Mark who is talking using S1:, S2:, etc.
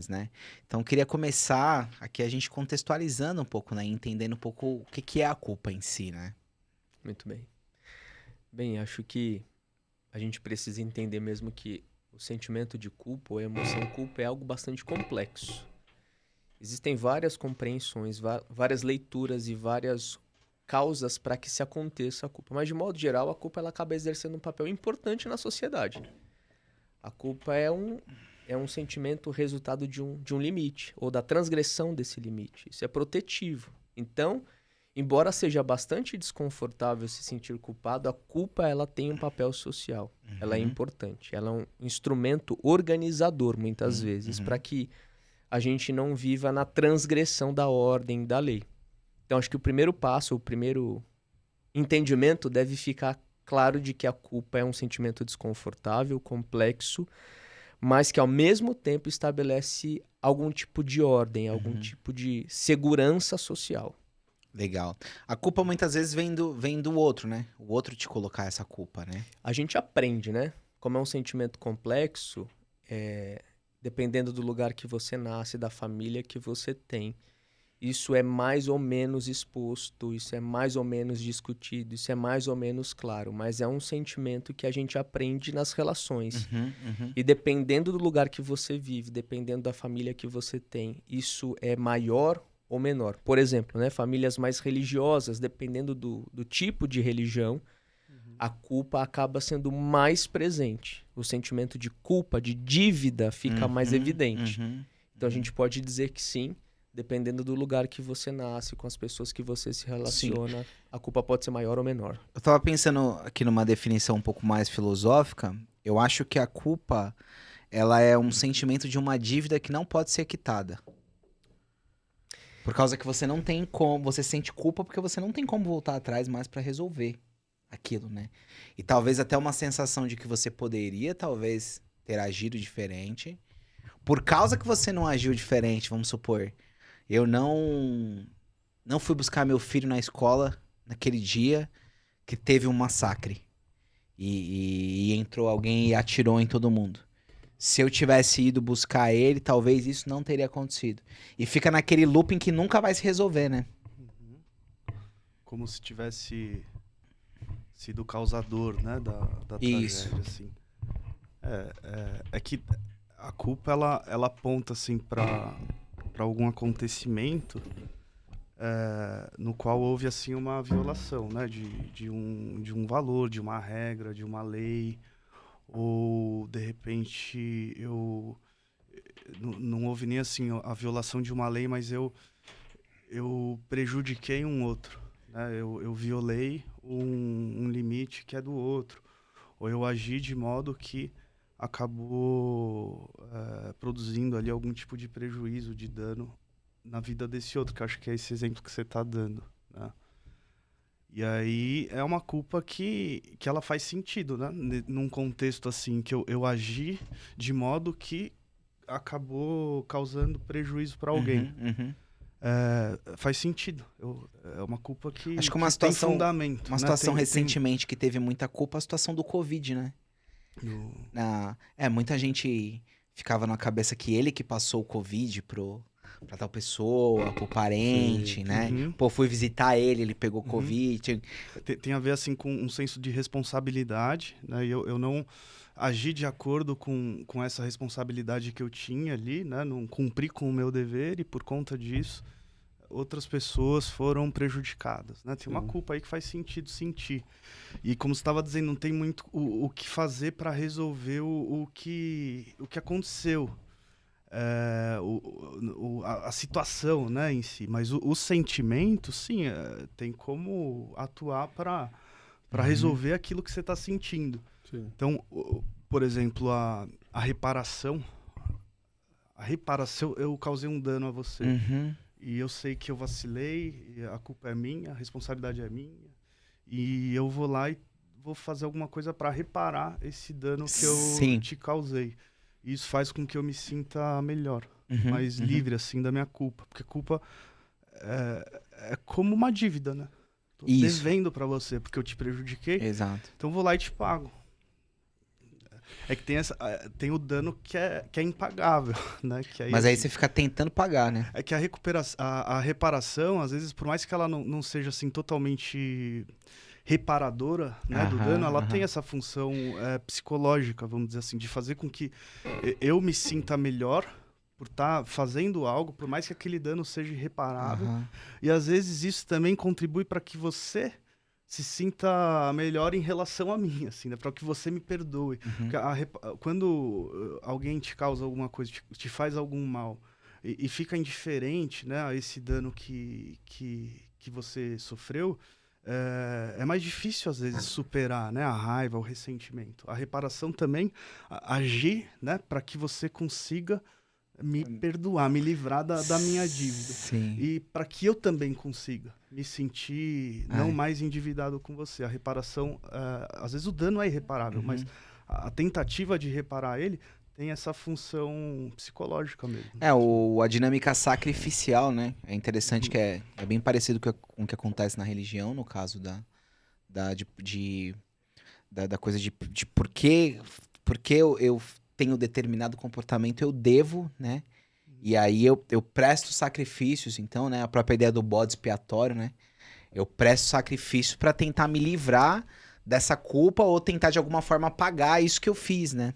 S1: né? Então, eu queria começar aqui a gente contextualizando um pouco, né? Entendendo um pouco o que que é a culpa em si, né?
S2: Muito bem. Bem, acho que a gente precisa entender mesmo que o sentimento de culpa ou a emoção culpa é algo bastante complexo. Existem várias compreensões, várias leituras e várias causas para que se aconteça a culpa. Mas, de modo geral, a culpa ela acaba exercendo um papel importante na sociedade. A culpa é um sentimento resultado de um limite, ou da transgressão desse limite. Isso é protetivo. Então, embora seja bastante desconfortável se sentir culpado, a culpa ela tem um papel social. Ela é
S1: Uhum,
S2: importante. Ela é um instrumento organizador, muitas
S1: uhum,
S2: vezes, para
S1: uhum.
S2: que a gente não viva na transgressão da ordem da lei. Então, acho que o primeiro passo, o primeiro entendimento deve ficar claro de que a culpa é um sentimento desconfortável, complexo, mas que ao mesmo tempo estabelece algum tipo de ordem, algum
S1: Uhum.
S2: tipo de segurança social.
S1: Legal. A culpa muitas vezes vem do outro, né? O outro te colocar essa culpa, né?
S2: A gente aprende, né? Como é um sentimento complexo, dependendo do lugar que você nasce, da família que você tem, isso é mais ou menos exposto, isso é mais ou menos discutido, isso é mais ou menos claro, mas é um sentimento que a gente aprende nas relações.
S1: Uhum, uhum,
S2: E dependendo do lugar que você vive, dependendo da família que você tem, isso é maior ou menor. Por exemplo, né, famílias mais religiosas, dependendo do tipo de religião, a culpa acaba sendo mais presente. O sentimento de culpa, de dívida, fica mais
S1: uhum,
S2: evidente.
S1: uhum,
S2: Então a
S1: uhum.
S2: gente pode dizer que sim, dependendo do lugar que você nasce, com as pessoas que você se
S1: Sim.
S2: relaciona, a culpa pode ser maior ou menor.
S1: Eu tava pensando aqui numa definição um pouco mais filosófica. Eu acho que a culpa, ela é um sentimento de uma dívida que não pode ser quitada. Por causa que você não tem como, você sente culpa porque você não tem como voltar atrás mais pra resolver aquilo, né? E talvez até uma sensação de que você poderia talvez ter agido diferente. Por causa que você não agiu diferente, vamos supor, eu não fui buscar meu filho na escola naquele dia que teve um massacre e entrou alguém e atirou em todo mundo. Se eu tivesse ido buscar ele, talvez isso não teria acontecido. E fica naquele looping que nunca vai se resolver, né?
S3: Uhum. Como se tivesse sido o causador, né, da
S1: Isso.
S3: tragédia, assim. É que a culpa, ela aponta, assim, para algum acontecimento no qual houve, assim, uma violação, né, de um valor, de uma regra, de uma lei, ou, de repente, não houve nem, assim, a violação de uma lei, mas eu prejudiquei um outro, né? Eu violei um limite que é do outro, ou eu agi de modo que acabou produzindo ali algum tipo de prejuízo, de dano na vida desse outro, que eu acho que é esse exemplo que você está dando, né? E aí é uma culpa que ela faz sentido, né? Num contexto assim, que eu agi de modo que acabou causando prejuízo para alguém.
S1: Uhum, uhum.
S3: Faz sentido. É uma culpa
S1: Acho
S3: que,
S1: que
S3: que tem fundamento,
S1: uma
S3: né?
S1: situação
S3: Tem
S1: recentemente que teve muita culpa, a situação do Covid, né?
S3: no-
S1: Muita gente ficava na cabeça que ele que passou o Covid pra tal pessoa, pro
S2: Sei.
S1: parente, né?
S3: Uhum,
S1: Pô, fui visitar ele, ele pegou
S3: uhum.
S1: Covid.
S3: Tem a ver assim com um senso de responsabilidade, né? E eu não agi de acordo com essa responsabilidade que eu tinha ali, né? Não cumpri com o meu dever e por conta disso outras pessoas foram prejudicadas, né? Tem uma
S2: Sim.
S3: culpa aí que faz sentido sentir. E como você estava dizendo, não tem muito o que fazer para resolver o que aconteceu. A situação, né, em si. Mas o sentimento, sim, tem como atuar para
S1: Uhum,
S3: resolver aquilo que você está sentindo.
S2: Sim.
S3: Então, por exemplo, a reparação. A reparação, eu causei um dano a você.
S1: uhum.
S3: E eu sei que eu vacilei, e a culpa é minha, a responsabilidade é minha. E eu vou lá e vou fazer alguma coisa para reparar esse dano que eu
S1: Sim.
S3: te causei. E isso faz com que eu me sinta melhor,
S1: Uhum,
S3: mais
S1: uhum.
S3: livre, assim, da minha culpa. Porque culpa é como uma dívida, né? Tô
S1: Isso,
S3: devendo para você porque eu te prejudiquei,
S1: exato.
S3: então eu vou lá e te pago. É que tem o dano que é impagável, né? Que
S1: Mas aí você fica tentando pagar, né?
S3: É que a reparação, às vezes, por mais que ela não seja assim totalmente reparadora, né, do dano, ela tem essa função psicológica, vamos dizer assim, de fazer com que eu me sinta melhor por estar fazendo algo, por mais que aquele dano seja irreparável. E às vezes isso também contribui para que você se sinta melhor em relação a mim, assim, né? Para que você me perdoe. Porque quando alguém te causa alguma coisa, te faz algum mal e fica indiferente, né, a esse dano que você sofreu, é mais difícil às vezes superar, né, a raiva, o ressentimento. A reparação também agir, né, para que você consiga me perdoar, me livrar da minha dívida.
S1: Sim.
S3: E para que eu também consiga me sentir não mais endividado com você. A reparação, às vezes o dano é irreparável, mas a tentativa de reparar ele tem essa função psicológica mesmo.
S1: A dinâmica sacrificial, né? É interessante que é bem parecido com o que acontece na religião, no caso da coisa de por que eu tenho determinado comportamento, eu devo, né? E aí eu presto sacrifícios, então, né? A própria ideia do bode expiatório, né? Eu presto sacrifício para tentar me livrar dessa culpa ou tentar de alguma forma pagar isso que eu fiz, né?